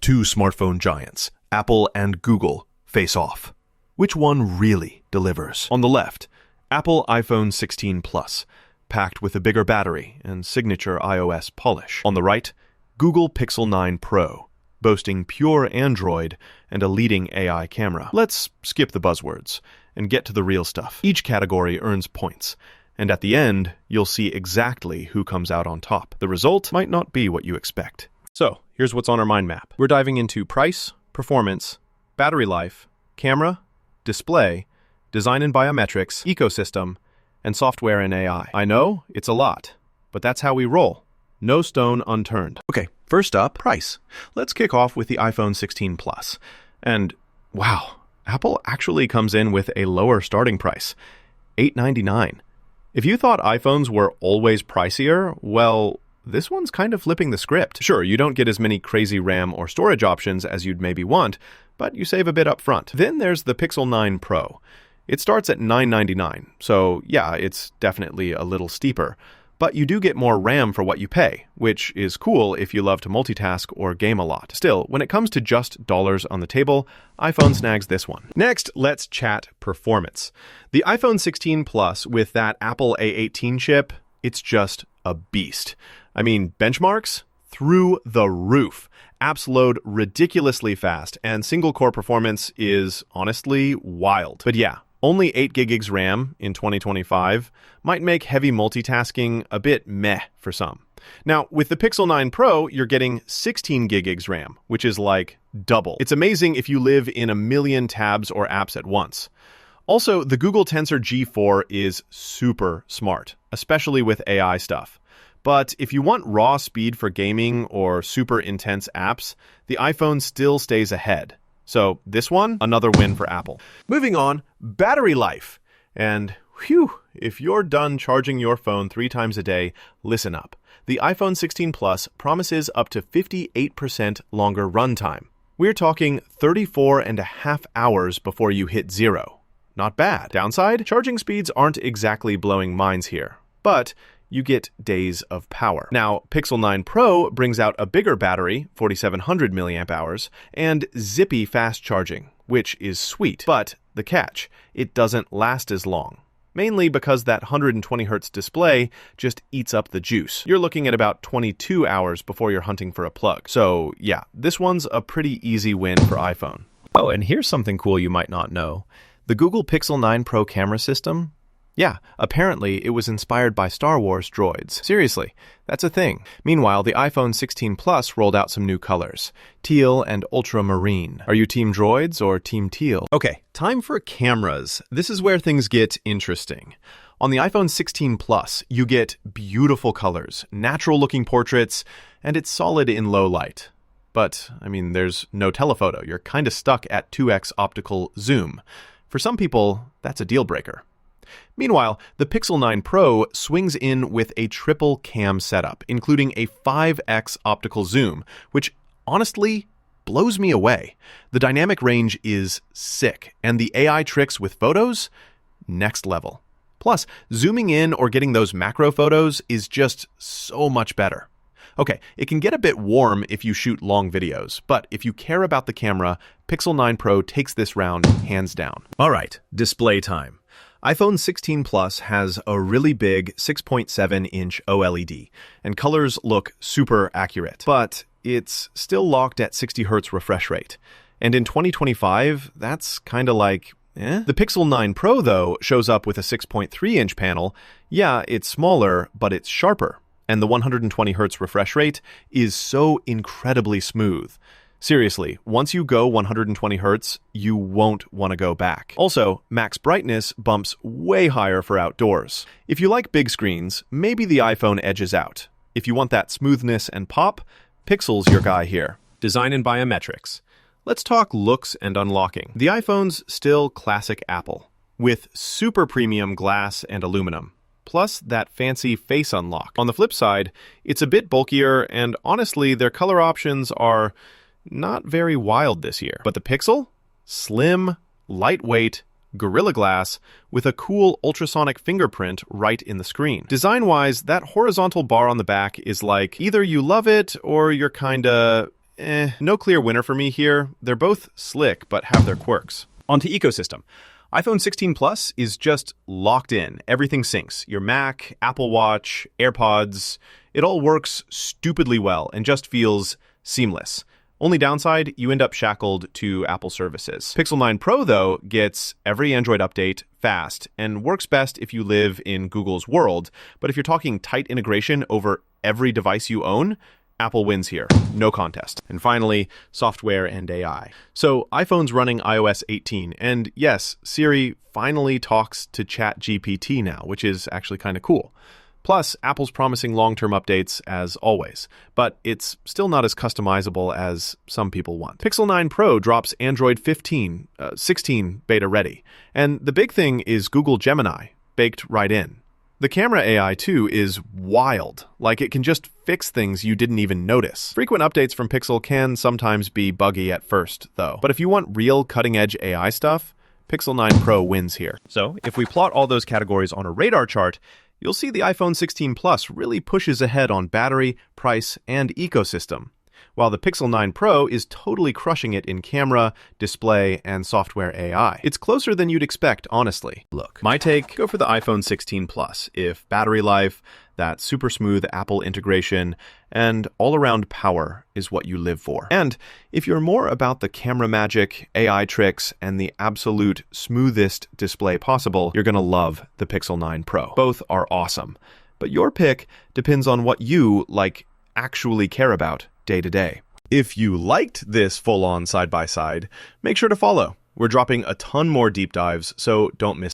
Two smartphone giants, Apple and Google, face off. Which one really delivers? On the left, Apple iPhone 16 Plus, packed with a bigger battery and signature iOS polish. On the right, Google Pixel 9 Pro, boasting pure Android and a leading AI camera. Let's skip the buzzwords and get to the real stuff. Each category earns points, and at the end, you'll see exactly who comes out on top. The result might not be what you expect. So, here's what's on our mind map. We're diving into price, performance, battery life, camera, display, design and biometrics, ecosystem, and software and AI. I know, it's a lot, but that's how we roll. No stone unturned. Okay, first up, price. Let's kick off with the iPhone 16 Plus. And wow, Apple actually comes in with a lower starting price, $899. If you thought iPhones were always pricier, well, this one's kind of flipping the script. Sure, you don't get as many crazy RAM or storage options as you'd maybe want, but you save a bit up front. Then there's the Pixel 9 Pro. It starts at $999, so yeah, it's definitely a little steeper. But you do get more RAM for what you pay, which is cool if you love to multitask or game a lot. Still, when it comes to just dollars on the table, iPhone snags this one. Next, let's chat performance. The iPhone 16 Plus with that Apple A18 chip, it's just a beast. I mean, benchmarks? Through the roof. Apps load ridiculously fast, and single-core performance is honestly wild. But yeah, only 8 gigs RAM in 2025 might make heavy multitasking a bit meh for some. Now, with the Pixel 9 Pro, you're getting 16 gigs RAM, which is like double. It's amazing if you live in a million tabs or apps at once. Also, the Google Tensor G4 is super smart, especially with AI stuff. But if you want raw speed for gaming or super intense apps, the iPhone still stays ahead. So this one, another win for Apple. Moving on, battery life. And whew, if you're done charging your phone 3 times a day, listen up. The iPhone 16 Plus promises up to 58% longer runtime. We're talking 34.5 hours before you hit zero. Not bad. Downside, charging speeds aren't exactly blowing minds here, but you get days of power. Now, Pixel 9 Pro brings out a bigger battery, 4,700 milliamp hours, and zippy fast charging, which is sweet. But the catch, it doesn't last as long. Mainly because that 120 Hz display just eats up the juice. You're looking at about 22 hours before you're hunting for a plug. So yeah, this one's a pretty easy win for iPhone. Oh, and here's something cool you might not know. The Google Pixel 9 Pro camera system, yeah, apparently it was inspired by Star Wars droids. Seriously, that's a thing. Meanwhile, the iPhone 16 Plus rolled out some new colors, teal and ultramarine. Are you team droids or team teal? Okay, time for cameras. This is where things get interesting. On the iPhone 16 Plus, you get beautiful colors, natural-looking portraits, and it's solid in low light. But, I mean, there's no telephoto. You're kind of stuck at 2x optical zoom. For some people, that's a deal breaker. Meanwhile, the Pixel 9 Pro swings in with a triple cam setup, including a 5x optical zoom, which honestly blows me away. The dynamic range is sick, and the AI tricks with photos, next level. Plus, zooming in or getting those macro photos is just so much better. Okay, it can get a bit warm if you shoot long videos, but if you care about the camera, Pixel 9 Pro takes this round hands down. All right, display time. iPhone 16 Plus has a really big 6.7-inch OLED, and colors look super accurate. But it's still locked at 60 Hz refresh rate. And in 2025, that's kinda like, eh? The Pixel 9 Pro, though, shows up with a 6.3-inch panel. Yeah, it's smaller, but it's sharper. And the 120 Hz refresh rate is so incredibly smooth. Seriously, once you go 120 Hz, you won't want to go back. Also, max brightness bumps way higher for outdoors. If you like big screens, maybe the iPhone edges out. If you want that smoothness and pop, Pixel's your guy here. Design and biometrics. Let's talk looks and unlocking. The iPhone's still classic Apple, with super premium glass and aluminum, plus that fancy face unlock. On the flip side, it's a bit bulkier, and honestly, their color options are not very wild this year. But the Pixel? Slim, lightweight, Gorilla Glass, with a cool ultrasonic fingerprint right in the screen. Design-wise, that horizontal bar on the back is like, either you love it or you're kinda no clear winner for me here. They're both slick, but have their quirks. Onto ecosystem. iPhone 16 Plus is just locked in. Everything syncs. Your Mac, Apple Watch, AirPods, it all works stupidly well and just feels seamless. Only downside, you end up shackled to Apple services. Pixel 9 Pro, though, gets every Android update fast and works best if you live in Google's world. But if you're talking tight integration over every device you own, Apple wins here. No contest. And finally, software and AI. So iPhone's running iOS 18, and yes, Siri finally talks to ChatGPT now, which is actually kind of cool. Plus, Apple's promising long-term updates as always, but it's still not as customizable as some people want. Pixel 9 Pro drops Android 16 beta ready, and the big thing is Google Gemini, baked right in. The camera AI, too, is wild. Like, it can just fix things you didn't even notice. Frequent updates from Pixel can sometimes be buggy at first, though. But if you want real cutting-edge AI stuff, Pixel 9 Pro wins here. So, if we plot all those categories on a radar chart, you'll see the iPhone 16 Plus really pushes ahead on battery, price, and ecosystem, while the Pixel 9 Pro is totally crushing it in camera, display, and software AI. It's closer than you'd expect, honestly. Look, my take, go for the iPhone 16 Plus if battery life, that super smooth Apple integration, and all-around power is what you live for. And if you're more about the camera magic, AI tricks, and the absolute smoothest display possible, you're gonna love the Pixel 9 Pro. Both are awesome, but your pick depends on what you, actually care about day to day. If you liked this full-on side-by-side, make sure to follow. We're dropping a ton more deep dives, so don't miss